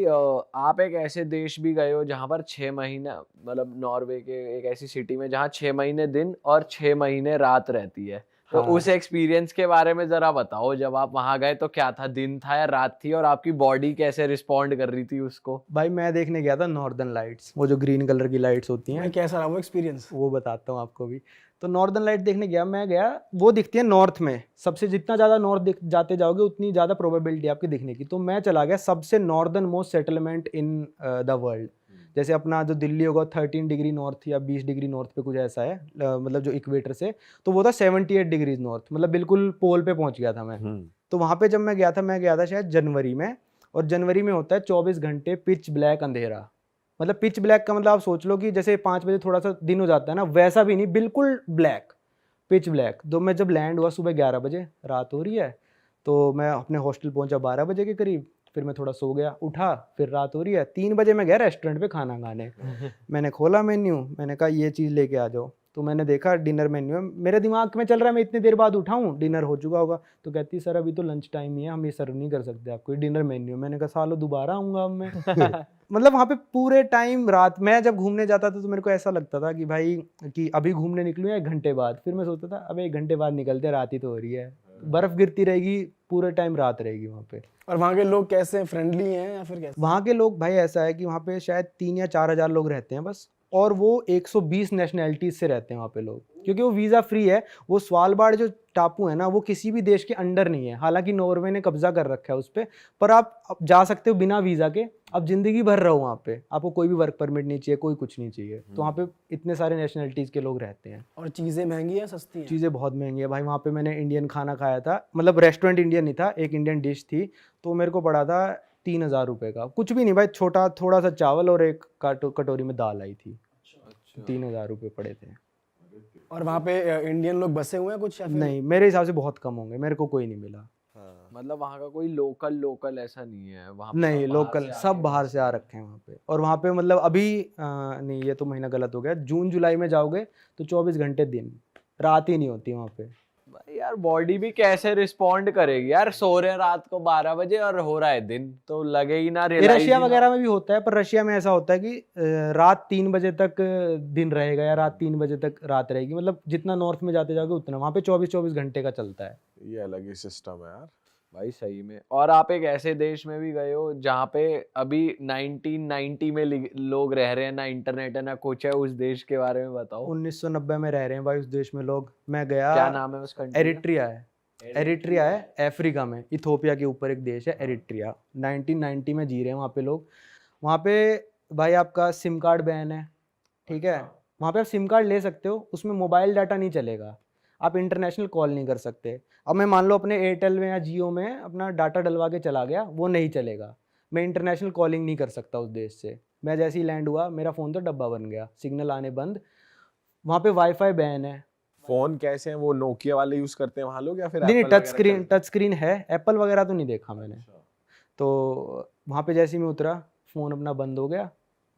आप एक ऐसे देश भी गए हो जहाँ पर 6 महीने, मतलब नॉर्वे के एक ऐसी सिटी में जहाँ 6 महीने दिन और 6 महीने रात रहती है। तो हाँ उस एक्सपीरियंस के बारे में ज़रा बताओ, जब आप वहाँ गए तो क्या था, दिन था या रात थी, और आपकी बॉडी कैसे रिस्पॉन्ड कर रही थी उसको? भाई, मैं देखने गया था नॉर्दर्न लाइट्स, वो जो ग्रीन कलर की लाइट्स होती भाई हैं, कैसा रहा वो एक्सपीरियंस? वो बताता हूँ आपको भी। तो नॉर्दर्न लाइट देखने गया मैं, गया वो दिखती है नॉर्थ में, सबसे जितना ज़्यादा नॉर्थ जाते जाओगे उतनी ज़्यादा प्रोबेबिलिटी आपकी दिखने की। तो मैं चला गया सबसे northern most settlement in the world. जैसे अपना जो दिल्ली होगा 13 डिग्री नॉर्थ या 20 डिग्री नॉर्थ पे कुछ ऐसा है, मतलब जो इक्वेटर से, तो वो था 78 डिग्रीज नॉर्थ, मतलब बिल्कुल पोल पे पहुंच गया था मैं। तो वहाँ पे जब मैं गया था शायद जनवरी में, और जनवरी में होता है 24 घंटे पिच ब्लैक अंधेरा। मतलब पिच ब्लैक का मतलब आप सोच लो कि जैसे 5 बजे थोड़ा सा दिन हो जाता है ना, वैसा भी नहीं, बिल्कुल ब्लैक, पिच ब्लैक। तो मैं जब लैंड हुआ सुबह 11 बजे, रात हो रही है, तो मैं अपने हॉस्टल पहुंचा 12 बजे के करीब। फिर मैं थोड़ा सो गया, उठा, फिर रात हो रही है, 3 बजे मैं गया रेस्टोरेंट पे खाना खाने। मैंने खोला मेन्यू, मैंने कहा ये चीज़ लेके आ जाओ। तो मैंने देखा डिनर मेन्यू है, मेरे दिमाग में चल रहा है मैं इतनी देर बाद उठा हूँ, डिनर हो चुका होगा। तो कहती सर अभी तो लंच टाइम ही है, हम ये सर्व नहीं कर सकते आपको, ये डिनर मेन्यू। मैंने कहा सालो दोबारा आऊँगा अब मैं। मतलब वहाँ पे पूरे टाइम रात, मैं जब घूमने जाता था तो मेरे को ऐसा लगता था कि भाई कि अभी घूमने निकलूँ या 1 घंटे बाद। फिर मैं सोचता था अबे 1 घंटे बाद निकलते, रात ही तो हो रही है, बर्फ गिरती रहेगी, पूरे टाइम रात रहेगी वहाँ पे। और वहाँ के लोग कैसे, फ्रेंडली हैं या फिर कैसे? वहाँ के लोग भाई ऐसा है कि वहाँ पे शायद 3 या 4 हज़ार लोग रहते हैं बस, और वो 120 नेशनैलिटीज से रहते हैं वहाँ पे लोग, क्योंकि वो वीज़ा फ्री है। वो स्वालबार्ड जो टापू है ना, वो किसी भी देश के अंडर नहीं है, हालांकि नॉर्वे ने कब्जा कर रखा है उस पर आप जा सकते हो बिना वीज़ा के, आप जिंदगी भर रहो वहाँ पे, आपको कोई भी वर्क परमिट नहीं चाहिए, कोई कुछ नहीं चाहिए। तो वहाँ पे इतने सारे नेशनैलिटीज़ के लोग रहते हैं। और चीज़ें महंगी हैं सस्ती हैं? चीज़ें बहुत महंगी है भाई। वहाँ पे मैंने इंडियन खाना खाया था, मतलब रेस्टोरेंट इंडियन नहीं था, एक इंडियन डिश थी, तो मेरे को पड़ा था 3,000 रुपये का, कुछ भी नहीं भाई, छोटा थोड़ा सा चावल और एक कटोरी में दाल आई थी। 3,000 रुपये पड़े थे। और वहाँ पे इंडियन लोग बसे हुए हैं कुछ या फिर? नहीं, मेरे हिसाब से बहुत कम होंगे, मेरे को कोई नहीं मिला। मतलब वहाँ का कोई लोकल ऐसा नहीं है वहाँ पे? नहीं, सब बाहर लोकल से सब आके बाहर से आ रखे हैं वहाँ पे। और वहाँ पे मतलब अभी नहीं, ये तो महीना गलत हो गया, जून जुलाई में जाओगे तो 24 घंटे दिन, रात ही नहीं होती वहाँ पे। भाई यार, बॉडी भी कैसे रिस्पॉन्ड करेगी यार, सो रहे हैं रात को 12 बजे और हो रहा है दिन, तो लगे ही ना, ये रियलाइज रशिया ही ना। वगैरह में भी होता है, पर रशिया में ऐसा होता है कि रात 3 बजे तक दिन रहेगा या रात 3 बजे तक रात रहेगी। मतलब जितना नॉर्थ में जाते जाओगे उतना, वहाँ पे 24-24 घंटे का चलता है। ये अलग ही सिस्टम है यार भाई सही में। और आप एक ऐसे देश में भी गए हो जहाँ पे अभी 1990 में लोग रह रहे हैं, ना इंटरनेट है ना कुछ है, उस देश के बारे में बताओ। 1990 में रह रहे हैं भाई उस देश में लोग। मैं गया, क्या नाम है उस कंट्री का? एरिट्रिया है। एरिट्रिया है अफ्रीका में, इथोपिया के ऊपर एक देश है एरिट्रिया। 1990 में जी रहे हैं वहाँ पे लोग। वहाँ पे भाई आपका सिम कार्ड बैन है, ठीक है। वहाँ पे आप सिम कार्ड ले सकते हो, उसमें मोबाइल डाटा नहीं चलेगा, आप इंटरनेशनल कॉल नहीं कर सकते। अब मैं मान लो अपने एयरटेल में या जियो में अपना डाटा डलवा के चला गया, वो नहीं चलेगा, मैं इंटरनेशनल कॉलिंग नहीं कर सकता उस देश से। मैं जैसे ही लैंड हुआ, मेरा फ़ोन तो डब्बा बन गया, सिग्नल आने बंद। वहाँ पे वाईफाई बैन है। फोन कैसे हैं वो, नोकिया वाले यूज करते हैं वहां लोग या फिर नहीं, एप्पल टच स्क्रीन है, एप्पल वगैरह तो नहीं देखा मैंने। तो वहाँ पे जैसे ही मैं उतरा, फ़ोन अपना बंद हो गया,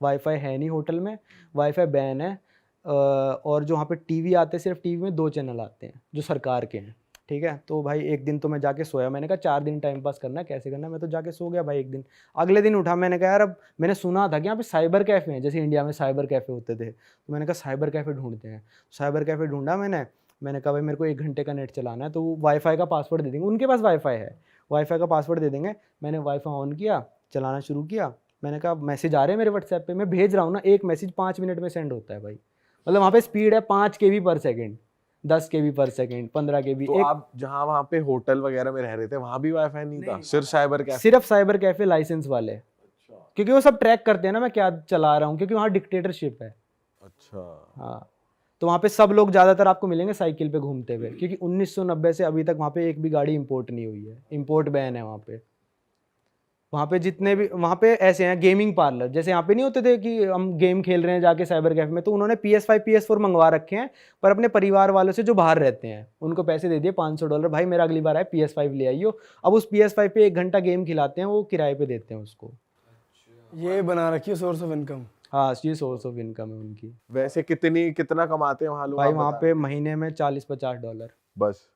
वाईफाई है नहीं होटल में, वाईफाई बैन है। और जो वहाँ पे टीवी आते हैं, सिर्फ टीवी में 2 चैनल आते हैं जो सरकार के हैं, ठीक है। तो भाई एक दिन तो मैं जाके सोया, मैंने कहा 4 दिन टाइम पास करना है, कैसे करना है, मैं तो जाके सो गया भाई एक दिन। अगले दिन उठा, मैंने कहा यार, अब मैंने सुना था कि यहाँ पे साइबर कैफ़े हैं, जैसे इंडिया में साइबर कैफ़े होते थे, तो मैंने कहा साइबर कैफ़े ढूंढते हैं। साइबर कैफ़े ढूंढा मैंने कहा भाई मेरे को 1 घंटे का नेट चलाना है, तो वो वाईफाई का पासवर्ड दे देंगे, उनके पास वाईफाई है, वाईफाई का पासवर्ड दे देंगे। मैंने वाईफाई ऑन किया, चलाना शुरू किया। मैंने कहा मैसेज आ रहे हैं मेरे व्हाट्सएप पे, मैं भेज रहा हूँ ना, एक मैसेज 5 मिनट में सेंड होता है भाई। मतलब वहाँ पे स्पीड है 5 KB पर सेकेंड, 10 KB पर सेकेंड, 15 KB। तो आप जहाँ वहाँ पे होटल वगैरह में रह रहे थे वहां भी वाईफाई नहीं था, सिर्फ साइबर कैफे? सिर्फ साइबर कैफे लाइसेंस वाले, क्योंकि वो सब ट्रैक करते हैं ना मैं क्या चला रहा हूँ, क्योंकि वहाँ डिक्टेटरशिप है। अच्छा। हाँ, तो वहाँ पे सब लोग ज़्यादातर आपको मिलेंगे साइकिल पे घूमते हुए, क्योंकि 1990 से अभी तक वहाँ पे एक भी गाड़ी इंपोर्ट नहीं हुई है, इंपोर्ट बैन है वहाँ पे। वहाँ पे जितने भी वहाँ पे ऐसे हैं गेमिंग पार्लर, जैसे यहाँ पे नहीं होते थे कि हम गेम खेल रहे हैं जाके साइबर कैफे में, तो उन्होंने PS5 PS4 मंगवा रखे हैं, पर अपने परिवार वालों से जो बाहर रहते हैं उनको पैसे दे दिए $500, भाई मेरा अगली बार आए PS5 ले आइयो। अब उस PS5 पे 1 घंटा गेम खिलाते हैं, वो किराए पे देते हैं उसको। ये बना रखी है सोर्स ऑफ इनकम। हाँ, ये सोर्स ऑफ इनकम है उनकी। वैसे कितना कमाते हैं वहां लोग, भाई आप वहाँ बता पे रहे महीने में $40-50। बस?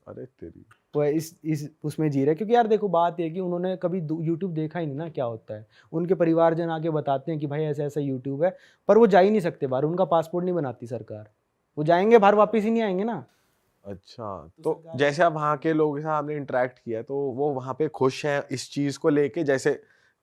अरे तेरी। वो इस उसमें जी रहे हैं। क्योंकि यार देखो बात ये है कि उन्होंने कभी यूट्यूब देखा ही नहीं ना क्या होता है। उनके परिवारजन आके बताते हैं कि भाई ऐसा ऐसा यूट्यूब है, पर वो जा ही नहीं सकते बाहर, उनका पासपोर्ट नहीं बनाती सरकार। वो जाएंगे बाहर वापस ही नहीं आएंगे ना। अच्छा, तो जैसे आप वहाँ के लोगों के साथ आपने इंटरेक्ट किया तो वो वहाँ पे खुश हैं इस चीज को लेके? जैसे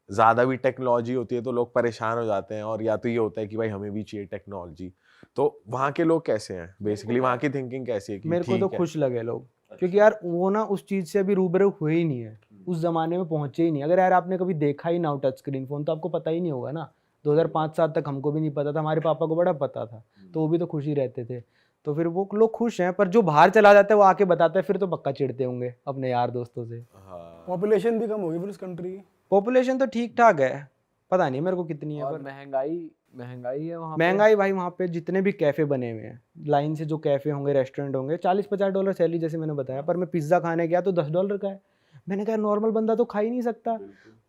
ज्यादा भी टेक्नोलॉजी होती है तो लोग परेशान हो जाते हैं, और या तो ये होता है कि भाई हमें भी चाहिए टेक्नोलॉजी। तो वहाँ के लोग कैसे हैं बेसिकली, वहाँ की थिंकिंग कैसी है कि मेरे को तो ठीक है? खुश लगे लोग, क्योंकि यार वो ना उस चीज़ से अभी रूबरू हुए ही नहीं है, उस जमाने में पहुंचे ही नहीं। अगर यार आपने कभी देखा ही ना हो टच स्क्रीन फोन तो आपको पता ही नहीं होगा ना। 2005-7 तक हमको भी नहीं पता था, हमारे पापा को बड़ा पता था, तो वो भी तो खुश ही रहते थे। तो फिर वो लोग खुश हैं, पर जो बाहर चला जाता है वो आके बताता है फिर तो पक्का चिढ़ते होंगे अपने यार दोस्तों से। हाँ। पॉपुलेशन भी कम होगी फिर उस कंट्री की। पॉपुलेशन तो ठीक ठाक है, पता नहीं मेरे को कितनी है, और पर महंगाई है वहाँ पे। महंगाई भाई वहाँ पे जितने भी कैफे बने हुए हैं लाइन से, जो कैफे होंगे रेस्टोरेंट होंगे, $40-50 सैलरी जैसे मैंने बताया। पर मैं पिज्ज़ा खाने गया तो $10 का है। मैंने कहा नॉर्मल बंदा तो खा ही नहीं सकता।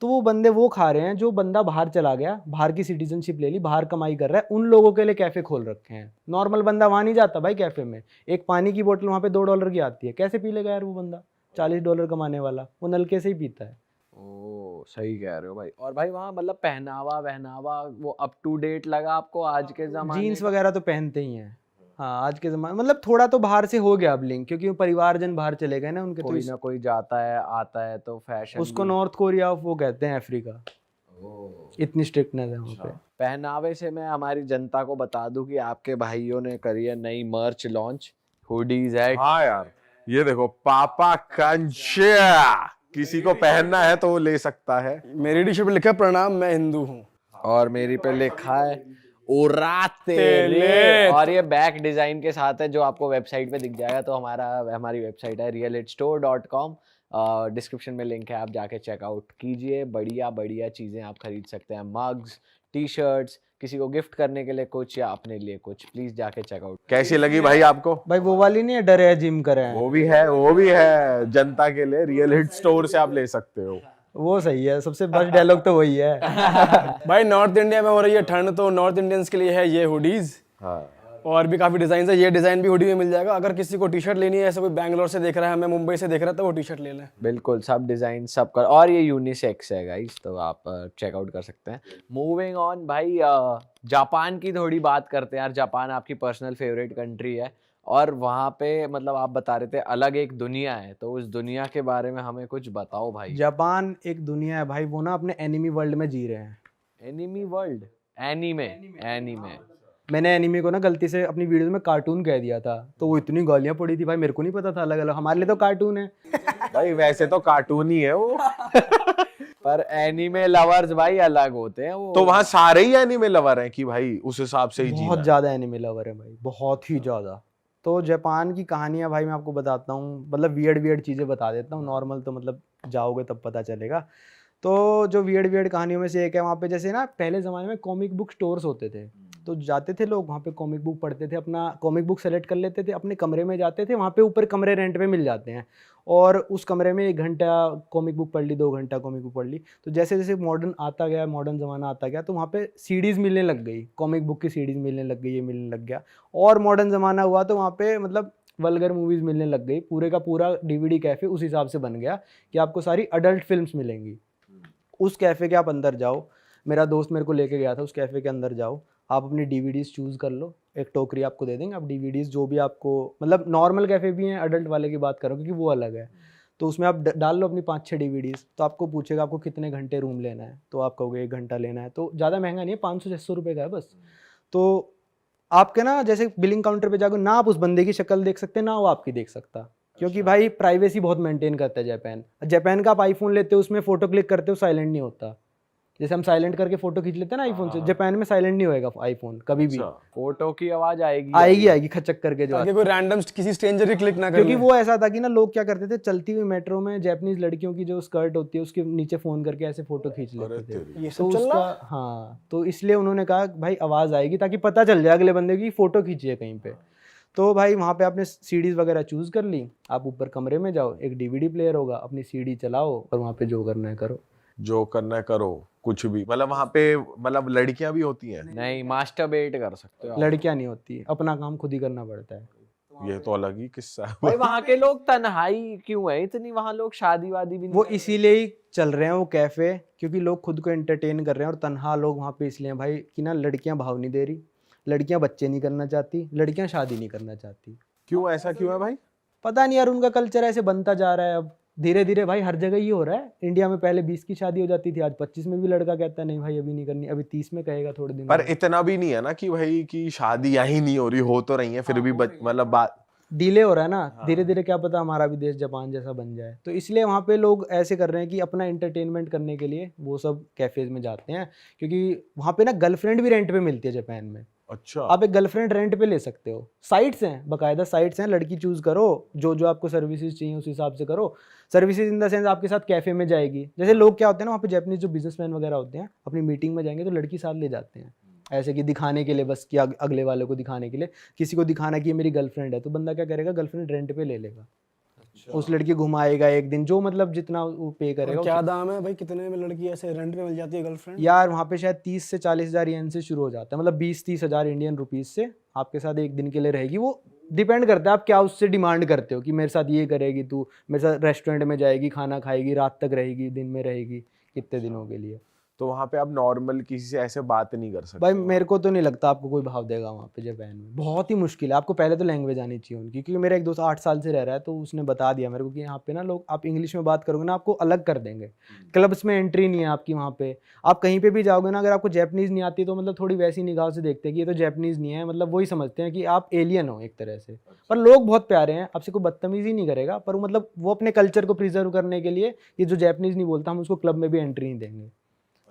तो वो बंदे वो खा रहे हैं जो बंदा बाहर चला गया, बाहर की सिटीजनशिप ले ली, बाहर कमाई कर रहा है, उन लोगों के लिए कैफे खोल रखे हैं। नॉर्मल बंदा वहाँ नहीं जाता भाई कैफे में। एक पानी की बोतल वहाँ पे $2 की आती है, कैसे पी लेगा यार वो बंदा? $40 कमाने वाला वो नलके से ही पीता है। ओ सही कह रहे हो भाई। और भाई वहाँ मतलब पहनावा वो अप टू डेट लगा आपको आज के जमाने जीन्स का? वगैरह तो पहनते ही हैं। हाँ आज के ज़माने मतलब थोड़ा तो बाहर से हो गया अब लिंक, क्योंकि वो परिवारजन बाहर चले गए ना उनके, तो कोई ना कोई जाता है आता है तो फैशन उसको नॉर्थ कोरिया वो कहते हैं अफ्रीका, इतनी स्ट्रिक्टनेस है वहाँ पे। पहनावे से मैं हमारी जनता को बता दूं कि आपके भाइयों ने करी है नई मर्च लॉन्च, हुडीज है। हाँ यार, ये देखो पापा कंचा, किसी को पहनना है तो वो ले सकता है। मेरी टी शर्ट पे लिखा है प्रणाम मैं हिंदू हूँ। और मेरी पे लिखा है ओरा तेरे। तेरे। और ये बैक डिजाइन के साथ है जो आपको वेबसाइट पे दिख जाएगा। तो हमारी वेबसाइट है realitstore.com, डिस्क्रिप्शन में लिंक है, आप जाके चेकआउट कीजिए। बढ़िया बढ़िया चीजें आप खरीद सकते हैं, मग्स, टी शर्ट्स, किसी को गिफ्ट करने के लिए कुछ या अपने लिए कुछ, प्लीज जाके चेकआउट। कैसी लगी भाई आपको? भाई वो वाली नहीं है डरे है जिम करे हैं, वो भी है जनता के लिए, रियल हिट स्टोर से आप ले सकते हो। वो सही है। सबसे बेस्ट डायलॉग तो वही है। भाई नॉर्थ इंडिया में हो रही है ठंड, तो नॉर्थ इंडियंस के लिए है ये हुडीज। हाँ, और भी काफी डिजाइन है, ये डिजाइन भी हुडी में मिल जाएगा। अगर किसी को टी शर्ट लेनी है, ऐसा कोई बैंगलोर से देख रहा है, हमें मुंबई से देख रहा है, तो वो टी शर्ट ले लें। बिल्कुल सब डिजाइन सब कर, और ये यूनिसेक्स है गाइस, तो आप चेकआउट कर सकते हैं। मूविंग ऑन भाई, जापान की थोड़ी बात करते हैं यार। जापान आपकी पर्सनल फेवरेट कंट्री है, और वहाँ पे मतलब आप बता रहे थे अलग एक दुनिया है, तो उस दुनिया के बारे में हमें कुछ बताओ भाई। जापान एक दुनिया है भाई, वो ना अपने एनिमी वर्ल्ड में जी रहे हैं। Enemy world? एनीमे। मैंने एनिमी को ना गलती से अपनी वीडियो में कार्टून कह दिया था, तो वो इतनी गालियां पड़ी थी भाई, मेरे को नहीं पता था अलग अलग, हमारे लिए तो कार्टून है। भाई वैसे तो कार्टून ही है वो। पर एनीमे लवर्स भाई अलग होते हैं वो। तो वहाँ सारे ही एनिमे लवर हैं कि भाई उस हिसाब से ही जीना बहुत है? ज्यादा एनिमे लवर है भाई, बहुत ही ज्यादा। तो जापान की कहानियां भाई मैं आपको बताता हूँ, मतलब वियर्ड चीजें बता देता हूँ। नॉर्मल तो मतलब जाओगे तब पता चलेगा। तो जो वियर्ड कहानियों में से एक है, वहाँ पे जैसे ना पहले ज़माने में कॉमिक बुक स्टोर्स होते थे, तो जाते थे लोग वहाँ पे कॉमिक बुक पढ़ते थे, अपना कॉमिक बुक सेलेक्ट कर लेते थे, अपने कमरे में जाते थे। वहाँ पे ऊपर कमरे रेंट पे मिल जाते हैं, और उस कमरे में 1 घंटा कॉमिक बुक पढ़ ली, 2 घंटा कॉमिक बुक पढ़ ली। तो जैसे जैसे मॉडर्न आता गया, मॉडर्न ज़माना आता गया, तो वहाँ पे सीडीज़ मिलने लग गई, कॉमिक बुक की सीडीज़ मिलने लग गई, ये मिलने लग गया। और मॉडर्न ज़माना हुआ तो वहाँ पे मतलब वल्गर मूवीज़ मिलने लग गई। पूरे का पूरा डीवीडी कैफ़े उस हिसाब से बन गया कि आपको सारी अडल्ट फिल्म्स मिलेंगी। उस कैफ़े के आप अंदर जाओ, मेरा दोस्त मेरे को लेके गया था, उस कैफ़े के अंदर जाओ, आप अपनी डीवीडीज़ चूज़ कर लो, एक टोकरी आपको दे देंगे, आप डीवीडीज़ जो भी आपको, मतलब नॉर्मल कैफ़े भी हैं, अडल्ट वाले की बात करो क्योंकि वो अलग है, तो उसमें आप डाल लो अपनी 5-6 डीवीडीज़। तो आपको पूछेगा आपको कितने घंटे रूम लेना है, तो आप कहोगे 1 घंटा लेना है। तो ज़्यादा महंगा नहीं है, 500-600 रुपये का है बस। तो आपके ना जैसे बिलिंग काउंटर पे जाकर ना आप उस बंदे की शक्ल देख सकते, ना वो आपकी देख सकता, क्योंकि भाई प्राइवेसी बहुत मेंटेन करता है जापान का। आप आईफोन लेते हो, उसमें फोटो क्लिक करते हो, साइलेंट नहीं होता। जैसे हम साइलेंट करके फोटो खींच लेते हैं ना आईफोन से, जापान में साइलेंट नहीं होएगा आईफोन कभी भी। फोटो की आवाज आएगी खचक करके जो ताकि कोई रैंडम किसी स्ट्रेंजर ही क्लिक ना करे। क्योंकि वो ऐसा था कि ना लोग क्या करते थे, चलती हुई मेट्रो में जापानीज लड़कियों की जो स्कर्ट होती है उसके नीचे फोन करके ऐसे फोटो खींच लेते थे। ये तो सब चल उसका रहा। हाँ, तो इसलिए उन्होंने कहा भाई आवाज आएगी ताकि पता चल जाए अगले बंदे की फोटो खींची है कहीं पे। तो भाई वहाँ पे आपने सीडीज वगैरह चूज कर ली, आप ऊपर कमरे में जाओ, एक डीवीडी प्लेयर होगा, अपनी सीडी चलाओ और वहाँ पे जो करना है करो। जो करना है करो, कुछ भी। मतलब वहाँ पे मतलब लड़कियां भी होती हैं? नहीं, मास्टरबेट कर सकते हो आप। लड़कियां नहीं होती, अपना काम खुद ही करना पड़ता है। ये तो अलग ही किस्सा है भाई वहाँ के लोग तन्हाई क्यों है इतनी, वहाँ लोग शादी वादी भी नहीं वो कर रहे। इसीलिए ही चल रहे हैं वो कैफे, क्योंकि लोग खुद को एंटरटेन कर रहे हैं, और तन्हा लोग वहाँ पे इसलिए हैं भाई कि ना लड़कियां भाव नहीं दे रही, लड़कियां बच्चे नहीं करना चाहती, लड़कियां शादी नहीं करना चाहती। क्यों ऐसा क्यों है भाई? पता नहीं यार, उनका कल्चर ऐसे बनता जा रहा है अब धीरे धीरे भाई, हर जगह ये हो रहा है। इंडिया में पहले 20 की शादी हो जाती थी, आज 25 में भी लड़का कहता है नहीं भाई अभी नहीं करनी, अभी 30 में कहेगा थोड़े दिन पर बाद। इतना भी नहीं है ना कि भाई की शादी ही नहीं हो रही, हो तो रही है फिर भी मतलब बात डिले हो रहा है ना, हाँ। धीरे धीरे क्या पता हमारा भी देश जापान जैसा बन जाए। तो इसलिए वहाँ पे लोग ऐसे कर रहे हैं कि अपना एंटरटेनमेंट करने के लिए वो सब कैफेज में जाते हैं, क्योंकि वहाँ पे ना गर्लफ्रेंड भी रेंट पे मिलती है जापान में। अच्छा आप एक गर्लफ्रेंड रेंट पे ले सकते हो, साइट्स हैं, बकायदा साइट्स हैं, लड़की चूज करो, जो जो आपको सर्विसेज चाहिए उस हिसाब से करो। सर्विसेज इन द सेंस आपके साथ कैफे में जाएगी, जैसे लोग क्या होते हैं ना वहाँ पे जापानीज जो बिजनेसमैन वगैरह होते हैं अपनी मीटिंग में जाएंगे तो लड़की साथ ले जाते हैं, ऐसे कि दिखाने के लिए, बस कि अगले वाले को दिखाने के लिए, किसी को दिखाना कि ये मेरी गर्लफ्रेंड है, तो बंदा क्या करेगा गर्लफ्रेंड रेंट पे ले लेगा, उस लड़की को घुमाएगा एक दिन, जो मतलब जितना वो पे करेगा। और क्या दाम है भाई, कितने में लड़की ऐसे रेंट पे मिल जाती है गर्लफ्रेंड? यार वहाँ पे शायद 30 से 40 हज़ार येन से शुरू हो जाता है, मतलब 20-30 हज़ार इंडियन रुपीज से आपके साथ एक दिन के लिए रहेगी। वो डिपेंड करता है आप क्या उससे डिमांड करते हो, कि मेरे साथ ये करेगी, तू मेरे साथ रेस्टोरेंट में जाएगी, खाना खाएगी, रात तक रहेगी, दिन में रहेगी, कितने दिनों के लिए। तो वहां पे आप नॉर्मल किसी से ऐसे बात नहीं कर सकते भाई हो। मेरे को तो नहीं लगता आपको कोई भाव देगा वहाँ पे जापान में, बहुत ही मुश्किल है। आपको पहले तो लैंग्वेज आनी चाहिए उनकी, क्योंकि मेरा एक दोस्त 8 साल से रह रहा है तो उसने बता दिया मेरे को कि यहाँ पे ना लोग आप इंग्लिश में बात करोगे ना आपको अलग कर देंगे, क्लब्स में एंट्री नहीं है आपकी वहाँ पे। आप कहीं पे भी जाओगे ना, अगर आपको जैपनीज़ नहीं आती तो मतलब थोड़ी वैसी निगाह से देखते हैं कि ये तो जैपनीज़ नहीं है, मतलब वही समझते हैं कि आप एलियन हो एक तरह से। पर लोग बहुत प्यारे हैं, आपसे कोई बदतमीज़ी नहीं करेगा, पर मतलब वो अपने कल्चर को प्रिजर्व करने के लिए ये जो जैपनीज़ नहीं बोलता हम उसको क्लब में भी एंट्री नहीं देंगे।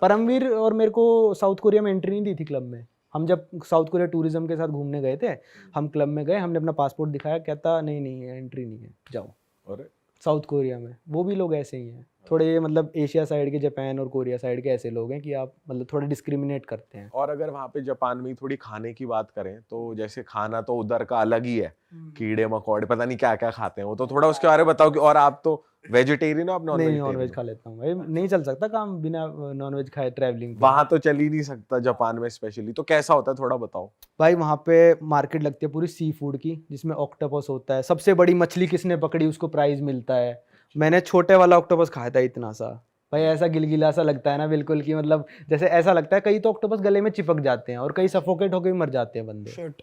परमवीर और मेरे को साउथ कोरिया में एंट्री नहीं दी थी क्लब में। हम जब साउथ कोरिया टूरिज्म के साथ घूमने गए थे, हम क्लब में गए, हमने अपना पासपोर्ट दिखाया, कहता नहीं नहीं एंट्री नहीं है, जाओ। अरे साउथ कोरिया में वो भी लोग ऐसे ही हैं थोड़े, ये मतलब एशिया साइड के, जापान और कोरिया साइड के ऐसे लोग हैं कि आप मतलब थोड़ा डिस्क्रिमिनेट करते हैं। और अगर वहाँ पे जापान में ही थोड़ी खाने की बात करें तो जैसे खाना तो उधर का अलग ही है, कीड़े मकोड़े पता नहीं क्या क्या खाते हैं वो, तो थोड़ा उसके बारे में बताओ कि। और आप तो वेजिटेरियन हो, आप नॉन नहीं, नॉन वेज वेजिटेरियन खा लेता हूँ भाई, नहीं चल सकता काम बिना नॉन वेज खाए ट्रैवलिंग। वहां तो चल ही नहीं सकता जापान में स्पेशली, तो कैसा होता है थोड़ा बताओ। भाई वहाँ पे मार्केट लगती है पूरी सी फूड की, जिसमें ऑक्टोपस होता है, सबसे बड़ी मछली किसने पकड़ी उसको प्राइज मिलता है। मैंने छोटे वाला ऑक्टोपस खाया था इतना सा, भाई ऐसा गिलगिला सा लगता है ना बिल्कुल, कि मतलब जैसे ऐसा लगता है, कई तो ऑक्टोपस गले में चिपक जाते हैं और कई सफोकेट होकर भी मर जाते हैं बंदे। शिट।